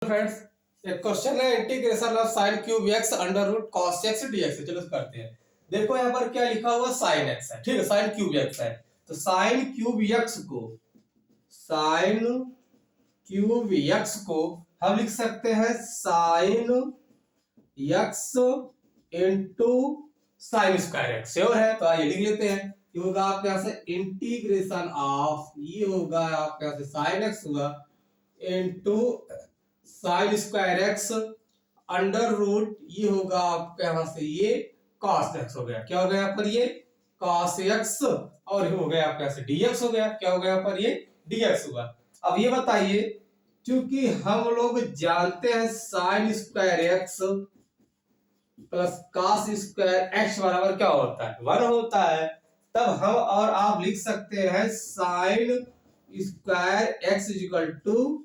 Friends, एक question है integration of sine cube x under root cos x dx. चलो करते हैं। देखो यहाँ पर क्या लिखा हुआ साइन एक्स है, ठीक है, साइन क्यूब एक्स है। तो साइन क्यूब एक्स को हम लिख सकते हैं sine x into sine square x. Sure है? तो आइए लिख लेते हैं। ये होगा आपके यहाँ से इंटीग्रेशन ऑफ, ये होगा आपके यहाँ से साइन एक्स हुआ into sine square x under root, ये होगा आपके यहां से ये cos x हो गया। क्या हो गया यहाँ पर ये cos x, और ये हो गया आपके यहां से dx हो गया। क्या हो गया यहाँ पर ये dx हुआ। अब ये बताइए, क्योंकि हम लोग जानते हैं sine square x plus cos square x बराबर क्या होता है, 1 होता है। तब हम और आप लिख सकते हैं sine square x equal to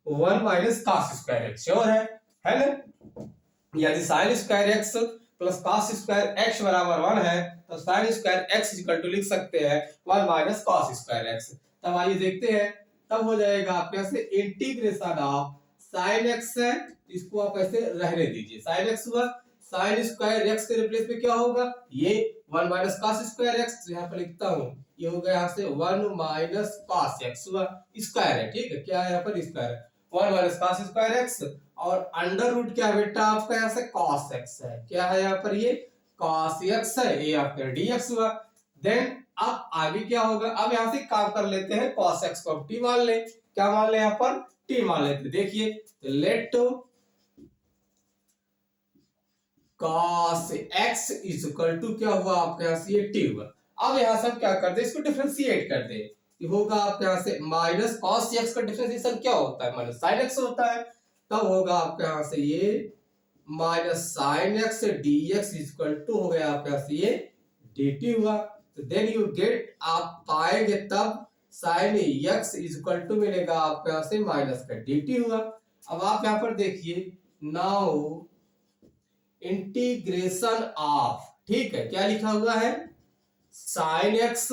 1 minus cos square x. Sure है ना? यदि sine square x plus cos square x बराबर 1 है तो sine square x equal to लिख सकते हैं 1 माइनस cos स्क्वायर एक्स। तब आइए देखते हैं, तब हो जाएगा आपके यहाँ से इंटीग्रेशन ऑफ साइन एक्स है, इसको आप ऐसे रहने दीजिए। साइन एक्स हुआ, साइन स्क्वायर एक्स के रिप्लेस में क्या होगा, ये 1 माइनस cos स्क्वायर एक्स। यहाँ पर लिखता हूँ, ये हो गया यहाँ से 1 माइनस cos एक्स हुआ, स्क्वायर है, ठीक है, क्या है यहाँ पर स्क्वायर है, 1 माइनस cos स्क्वायर एक्स, और अंडर रूट क्या बेटा आपका यहाँ से cos x है। क्या है यहाँ पर ये cos x है, ये आपका dx हुआ। देन अब आगे क्या होगा, अब यहाँ से काम कर लेते हैं, cos x को t मान ले। क्या मान ले यहाँ पर, t मान लेते। देखिए let cos x is equal to क्या हुआ आपके यहाँ से ये t हुआ। अब यहाँ से हम क्या कर दे, इसको डिफरेंशिएट कर दे। होगा आपके यहाँ से माइनस cos x का डिफरेंशिएशन क्या होता है, माइनस sin x होता है। तब होगा आपके यहाँ से ये minus sine x dx equal to हो गया आपके यहाँ से ये dt हुआ। तो देन यू गेट, आप पाएंगे तब साइन x इक्वल टू मिलेगा आपके यहाँ से माइनस का dt हुआ। अब आप यहाँ पर देखिए, नाउ इंटीग्रेशन ऑफ, ठीक है, क्या लिखा हुआ है, साइन एक्स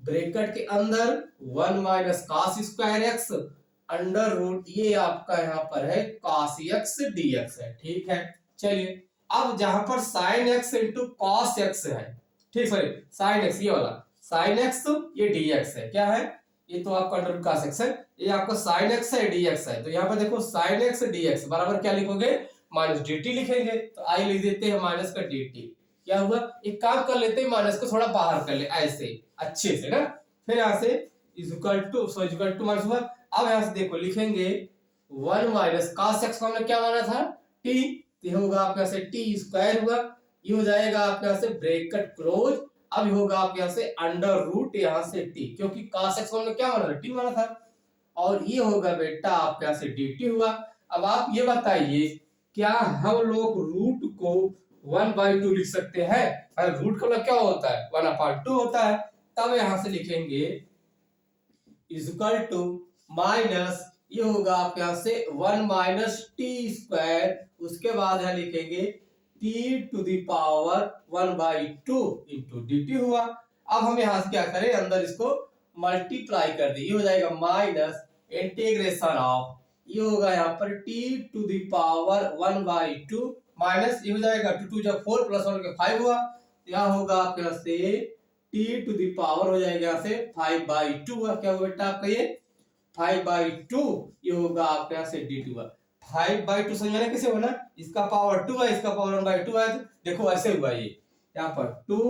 ब्रैकेट के अंदर 1 minus cos square x under root, ये आपका यहाँ पर है cos x dx है, ठीक है। चलिए अब जहां पर sin x into cos x है, ठीक, सॉरी sin x, ये वाला sin x ये dx है, क्या है, ये तो आपका अंडर रूट cos x है, ये आपका sin x है dx है। तो यहाँ पर देखो sin x dx बराबर क्या लिखोगे, माइनस dt लिखेंगे। तो आई लिख देते हैं माइनस का dt। क्या हुआ, एक काम कर लेते हैं, माइनस को थोड़ा बाहर कर ले ऐसे अच्छे से ना, फिर यहाँ से equal to, so equal to minus हुआ। अब यहां से देखो लिखेंगे 1 माइनस cos x को हमने क्या माना था, t, तो होगा आपके यहाँ से t स्क्वायर हुआ, ये हो जाएगा आपके यहाँ से ब्रैकेट क्लोज। अब ये होगा आपके यहाँ से अंडर रूट यहाँ से t, क्योंकि cos x को हमने क्या माना था, t माना था, और ये होगा बेटा आपके यहाँ से dt हुआ। अब आप ये बताइए, क्या हम लोग रूट को 1/2 लिख सकते हैं? अरे रूट का क्या होता है, 1/2 होता है। तब यहां से लिखेंगे इक्वल टू माइनस, ये होगा आपके यहां से 1 माइनस टी स्क्वायर, उसके बाद यहां लिखेंगे t to the power 1/2 into dt हुआ। अब हम यहां से क्या करें, अंदर इसको मल्टीप्लाई कर दे, ये हो जाएगा माइनस इंटीग्रेशन ऑफ, ये होगा यहाँ पर t to the power 1/2 minus, ये हो जाएगा 2 2 जब 4 प्लस 1 के 5 हुआ। यहाँ होगा आपके यहाँ से t टू द पावर हो जाएगा यहाँ से 5/2 हुआ। क्या हुआ बेटा आपका ये 5/2, ये होगा आपके यहाँ से dt हुआ। 5/2 समझाने कैसे होना, इसका पावर 2 है, इसका पावर 1/2 है, तो देखो ऐसे हुआ ये, यहाँ पर 2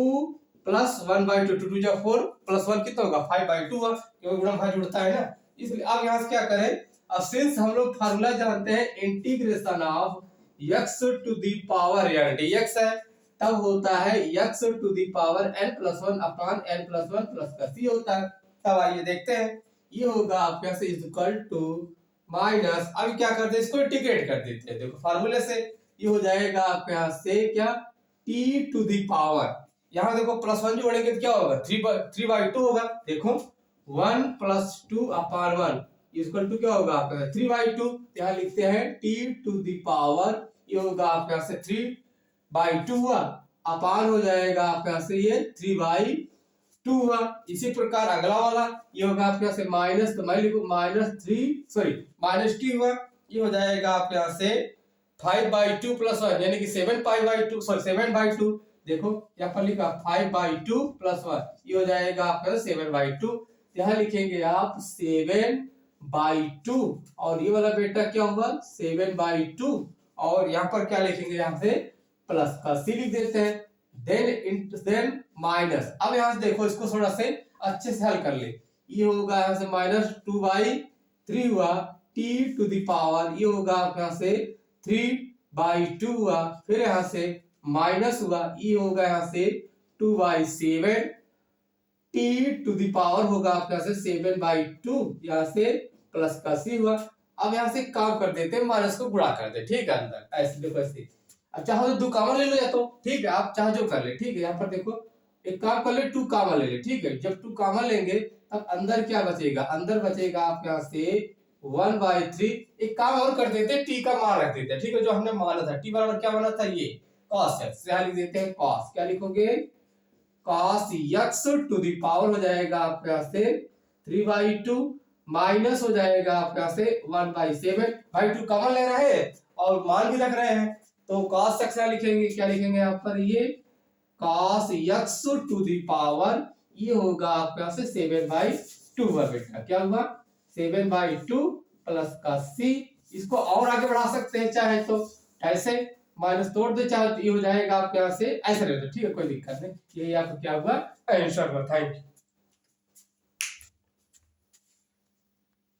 प्लस 1/2, 2 2 जब 4 प्लस 1 कितना होगा 5/2 हुआ, क्योंकि गुणा भाग जुड़ता है ना, इसलिए अब यहाँ से क्या करें, अब सिंस हम लोग फार्मूला जानते हैं integration of x to the power n dx है, तब होता है x to the power n plus 1 upon n plus 1 plus का c होता है। तब आइए देखते हैं, ये होगा आपके यहाँ से इक्वल टू माइनस, अभी क्या करते हैं, इसको इंटीग्रेट कर देते हैं। देखो फार्मूले से ये हो जाएगा आपके यहाँ से क्या, t टू द पावर, यहाँ देखो प्लस 1 जोड़ेंगे तो क्या होगा 3/2 होगा। देखो 1 प्लस 2 अपॉन 1 इक्वल टू क्या होगा आपका 3/2। यहाँ लिखते हैं t टू द पावर, ये होगा आपके यहाँ से 3/2 हुआ, अपान हो जाएगा आपके यहाँ से ये 3/2 हुआ। इसी प्रकार अगला वाला ये होगा आपके यहाँ से माइनस, तो मैं लिखूं -3 सॉरी -t हुआ, ये हो जाएगा आपके यहाँ से 5/2 प्लस 1 यानी कि 7 पाई/2 सॉरी 7/2। देखो यहाँ पर लिखा 5/2 प्लस 1 ये हो जाएगा आपका 7/2। यहाँ लिखेंगे आप 7/2 और ये वाला बेटा क्या होगा 7/2 और यहाँ पर क्या लिखेंगे यहाँ से प्लस का सी लिख देते हैं देन माइनस। अब यहाँ से देखो इसको थोड़ा से अच्छे से हल कर ले। ये होगा यहाँ से -2/3 हुआ t टू द पावर ये होगा आपके यहाँ से 3/2 हुआ फिर यहाँ से माइनस हुआ ये होगा यहाँ से 2/7 t टू द पावर होगा आपके यहाँ से 7/2 यहाँ से प्लस का c हुआ। अब यहाँ से काम कर देते हैं माइनस को गुणा कर दे ठीक है अंदर ऐसे देखो ऐसे। अब चाहो तो 2 कॉमन ले लो या तो ठीक है आप चाहो जो कर ले ठीक है। यहाँ पर देखो एक काम कर ले 2 कॉमन ले ले ठीक है। जब 2 कॉमन लेंगे तब अंदर क्या बचेगा अंदर बचेगा आपके यहाँ से 1/3। एक काम और कर देते हैं टी का मान रख देते हैं ठीक है जो हमने माना था टी बराबर क्या माना था ये cos x यहाँ लिख देते हैं cos क्या लिखोगे cos x to the power हो जाएगा आपके यहाँ से 3/2 माइनस हो जाएगा आपके यहाँ से 1/7 भाई 2 कॉमन ले रहे हैं और मान भी रख रहे हैं तो cos x लिखेंगे क्या लिखेंगे यहाँ पर ये cos x to the power ये होगा आपके यहाँ से 7/2 हुआ बेटा क्या हुआ 7/2 प्लस का c। इसको और आगे बढ़ा सकते हैं चाहे तो ऐसे माइनस तोड़ दे चाहे तो ये हो जाएगा आपके यहाँ से ऐसे रहते ठीक है कोई दिक्कत नहीं। यही आपका क्या हुआ आंसर हुआ। Thank you.